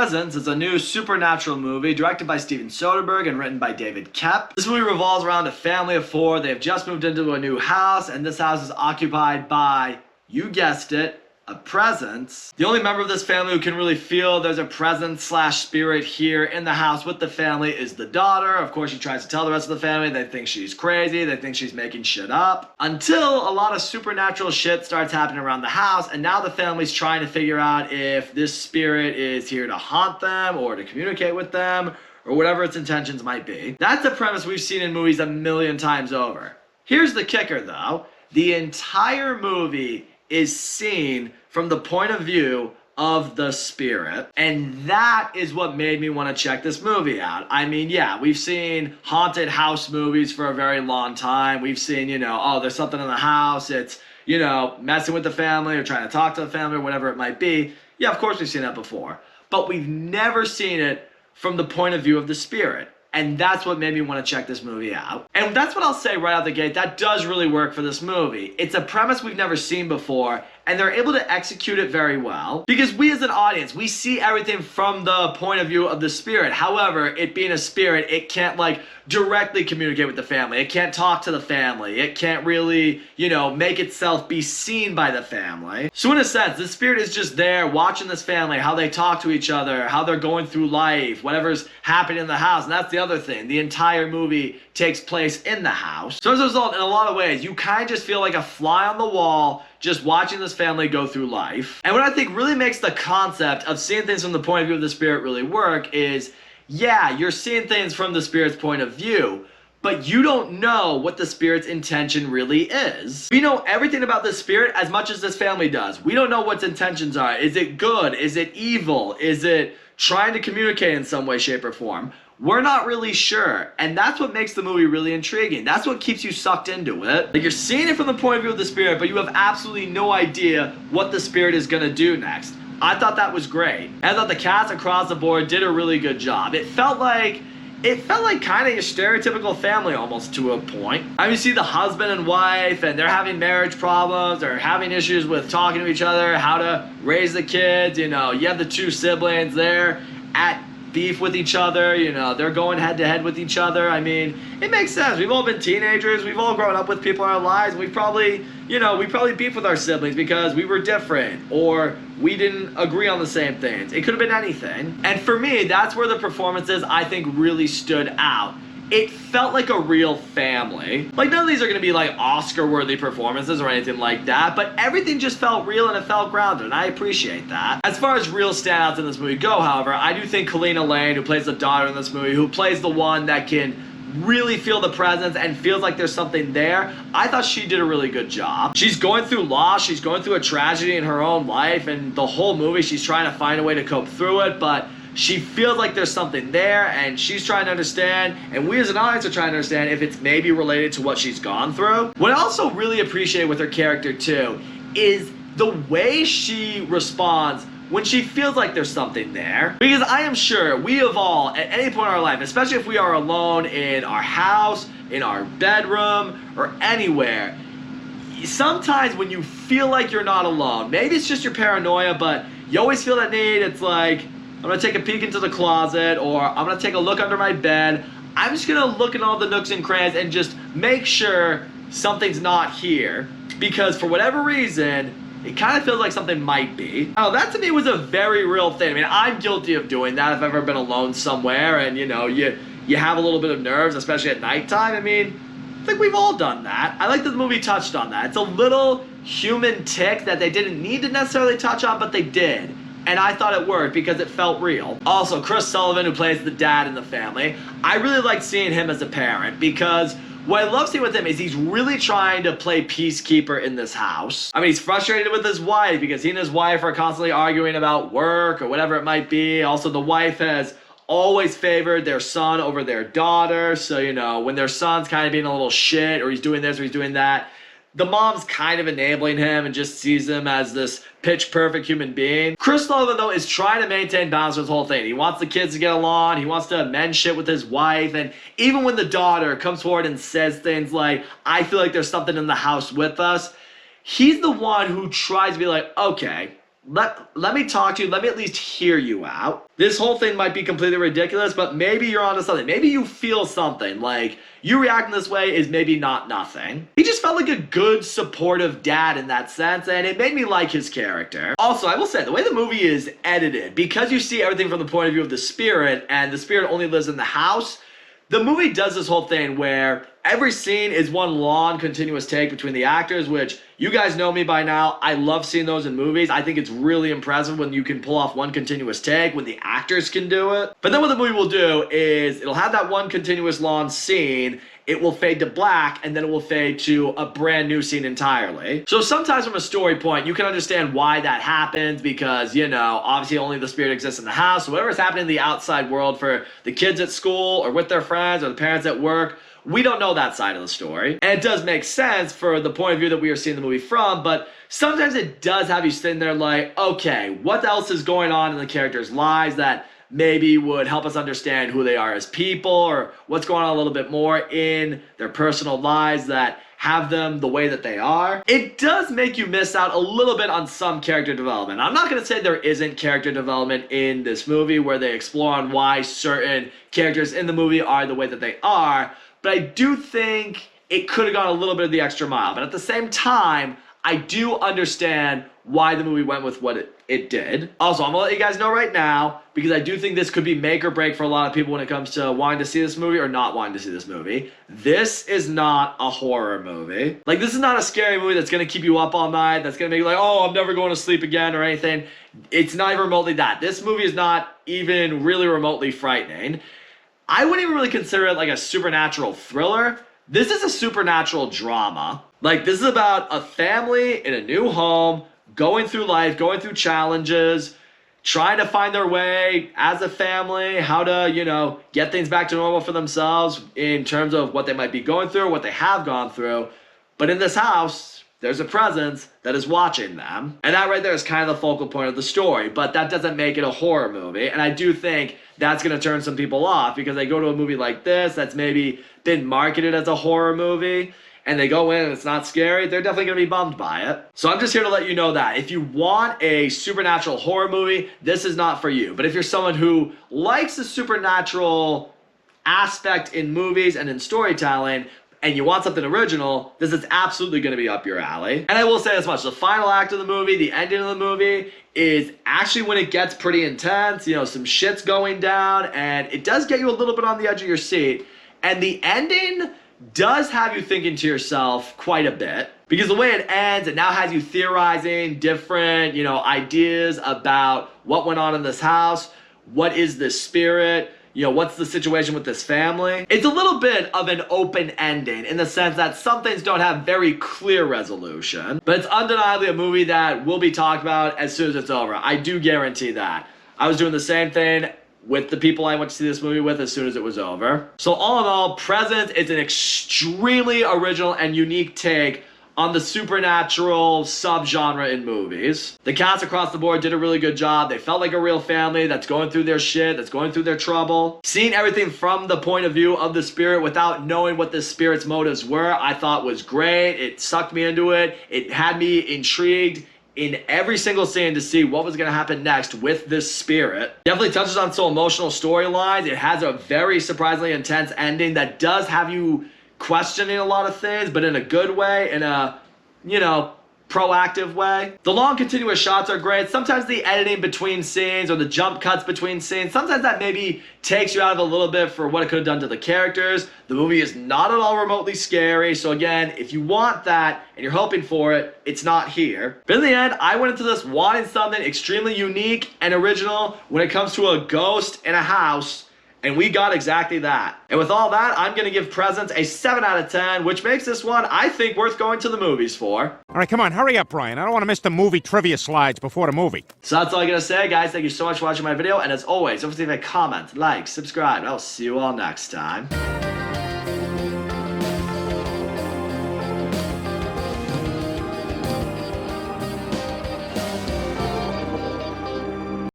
Presence is a new supernatural movie directed by Steven Soderbergh and written by David Koepp. This movie revolves around a family of four. They have just moved into a new house, and this house is occupied by, you guessed it, a presence. The only member of this family who can really feel there's a presence slash spirit here in the house with the family is the daughter. Of course, she tries to tell the rest of the family. They think she's crazy. They think she's making shit up. Until a lot of supernatural shit starts happening around the house, and now the family's trying to figure out if this spirit is here to haunt them or to communicate with them or whatever its intentions might be. That's a premise we've seen in movies a million times over. Here's the kicker though. The entire movie is seen from the point of view of the spirit, and that is what made me want to check this movie out. I mean, yeah, we've seen haunted house movies for a very long time. We've seen, oh, there's something in the house, it's, messing with the family or trying to talk to the family or whatever it might be. Yeah, of course we've seen that before, but we've never seen it from the point of view of the spirit. And that's what made me want to check this movie out. And that's what I'll say right out the gate. That does really work for this movie. It's a premise we've never seen before, and they're able to execute it very well. Because we as an audience, we see everything from the point of view of the spirit. However, it being a spirit, it can't directly communicate with the family. It can't talk to the family. It can't really, make itself be seen by the family. So in a sense, the spirit is just there watching this family, how they talk to each other, how they're going through life, whatever's happening in the house. And that's the other thing. The entire movie takes place in the house. So as a result, in a lot of ways, you kind of just feel like a fly on the wall just watching this family go through life. And what I think really makes the concept of seeing things from the point of view of the spirit really work is, yeah, you're seeing things from the spirit's point of view, but you don't know what the spirit's intention really is. We know everything about the spirit as much as this family does. We don't know what its intentions are. Is it good? Is it evil? Is it trying to communicate in some way, shape, or form? We're not really sure, and that's what makes the movie really intriguing. That's what keeps you sucked into it. You're seeing it from the point of view of the spirit, but you have absolutely no idea what the spirit is gonna do next. I thought that was great. And I thought the cast across the board did a really good job. It felt like kind of your stereotypical family almost to a point. I mean, you see the husband and wife, and they're having marriage problems, they're having issues with talking to each other, how to raise the kids, you have the two siblings there at beef with each other, they're going head to head with each other. I mean, it makes sense. We've all been teenagers, we've all grown up with people in our lives, and we probably beef with our siblings because we were different or we didn't agree on the same things. It could have been anything. And for me, that's where the performances I think really stood out. It felt like a real family. None of these are gonna be Oscar-worthy performances or anything like that, but everything just felt real and it felt grounded, and I appreciate that. As far as real standouts in this movie go, however, I do think Kalina Lane, who plays the daughter in this movie, who plays the one that can really feel the presence and feels like there's something there, I thought she did a really good job. She's going through loss, she's going through a tragedy in her own life, and the whole movie she's trying to find a way to cope through it, but she feels like there's something there, and she's trying to understand, and we as an audience are trying to understand if it's maybe related to what she's gone through. What I also really appreciate with her character too is the way she responds when she feels like there's something there. Because I am sure we have all, at any point in our life, especially if we are alone in our house, in our bedroom, or anywhere, sometimes when you feel like you're not alone, maybe it's just your paranoia, but you always feel that need. It's like, I'm gonna take a peek into the closet, or I'm gonna take a look under my bed. I'm just gonna look in all the nooks and crannies and just make sure something's not here, because for whatever reason, it kind of feels like something might be. Now, that to me was a very real thing. I mean, I'm guilty of doing that if I've ever been alone somewhere and, you have a little bit of nerves, especially at nighttime. I mean, I think we've all done that. I like that the movie touched on that. It's a little human tick that they didn't need to necessarily touch on, but they did. And I thought it worked because it felt real. Also, Chris Sullivan, who plays the dad in the family, I really liked seeing him as a parent because what I love seeing with him is he's really trying to play peacekeeper in this house. I mean, he's frustrated with his wife because he and his wife are constantly arguing about work or whatever it might be. Also, the wife has always favored their son over their daughter. So, when their son's kind of being a little shit or he's doing this or he's doing that, the mom's kind of enabling him and just sees him as this pitch perfect human being. Chris Sullivan, though, is trying to maintain balance with this whole thing. He wants the kids to get along. He wants to mend shit with his wife. And even when the daughter comes forward and says things like, I feel like there's something in the house with us, he's the one who tries to be like, okay, let me talk to you. Let me at least hear you out. This whole thing might be completely ridiculous, but maybe you're onto something. Maybe you feel something. Like, you reacting this way is maybe not nothing. He just felt like a good, supportive dad in that sense, and it made me like his character. Also, I will say, the way the movie is edited, because you see everything from the point of view of the spirit, and the spirit only lives in the house, the movie does this whole thing where every scene is one long, continuous take between the actors, which you guys know me by now. I love seeing those in movies. I think it's really impressive when you can pull off one continuous take, when the actors can do it. But then what the movie will do is it'll have that one continuous long scene, it will fade to black, and then it will fade to a brand new scene entirely. So sometimes from a story point, you can understand why that happens because, you know, obviously only the spirit exists in the house. So whatever's happening in the outside world for the kids at school or with their friends or the parents at work, we don't know that side of the story. And it does make sense for the point of view that we are seeing the movie from, but sometimes it does have you sitting there like, okay, what else is going on in the characters' lives that maybe would help us understand who they are as people, or what's going on a little bit more in their personal lives that have them the way that they are. It does make you miss out a little bit on some character development. I'm not going to say there isn't character development in this movie where they explore on why certain characters in the movie are the way that they are, but I do think it could have gone a little bit of the extra mile. But at the same time, I do understand why the movie went with what it did. Also, I'm gonna let you guys know right now, because I do think this could be make or break for a lot of people when it comes to wanting to see this movie or not wanting to see this movie. This is not a horror movie. Like, this is not a scary movie that's gonna keep you up all night, that's gonna make you like, oh, I'm never going to sleep again or anything. It's not even remotely that. This movie is not even really remotely frightening. I wouldn't even really consider it like a supernatural thriller. This is a supernatural drama. Like, this is about a family in a new home, going through life, going through challenges, trying to find their way as a family, how to, you know, get things back to normal for themselves in terms of what they might be going through, what they have gone through. But in this house, there's a presence that is watching them. And that right there is kind of the focal point of the story, but that doesn't make it a horror movie. And I do think that's going to turn some people off because they go to a movie like this that's maybe been marketed as a horror movie, and they go in and it's not scary, they're definitely going to be bummed by it. So I'm just here to let you know that if you want a supernatural horror movie, this is not for you. But if you're someone who likes the supernatural aspect in movies and in storytelling, and you want something original, this is absolutely going to be up your alley. And I will say this much, the final act of the movie, the ending of the movie, is actually when it gets pretty intense. You know, some shit's going down, and it does get you a little bit on the edge of your seat. And the ending does have you thinking to yourself quite a bit, because the way it ends, it now has you theorizing different, you know, ideas about what went on in this house, what is this spirit, you know, what's the situation with this family. It's a little bit of an open ending in the sense that some things don't have very clear resolution, but it's undeniably a movie that will be talked about as soon as it's over. I do guarantee that. I was doing the same thing with the people I went to see this movie with as soon as it was over. So all in all, Presence is an extremely original and unique take on the supernatural subgenre in movies. The cast across the board did a really good job. They felt like a real family that's going through their shit, that's going through their trouble. Seeing everything from the point of view of the spirit without knowing what the spirit's motives were, I thought was great. It sucked me into it. It had me intrigued in every single scene to see what was going to happen next with this spirit. Definitely touches on some emotional storylines. It has a very surprisingly intense ending that does have you questioning a lot of things, but in a good way, in a, you know, proactive way. The long continuous shots are great. Sometimes the editing between scenes or the jump cuts between scenes, sometimes that maybe takes you out of a little bit for what it could have done to the characters. The movie is not at all remotely scary, so again, if you want that and you're hoping for it, it's not here. But in the end, I went into this wanting something extremely unique and original when it comes to a ghost in a house, and we got exactly that. And with all that, I'm going to give Presence a 7 out of 10, which makes this one, I think, worth going to the movies for. All right, come on, hurry up, Brian. I don't want to miss the movie trivia slides before the movie. So that's all I'm going to say, guys. Thank you so much for watching my video. And as always, don't forget to comment, like, subscribe. I'll see you all next time.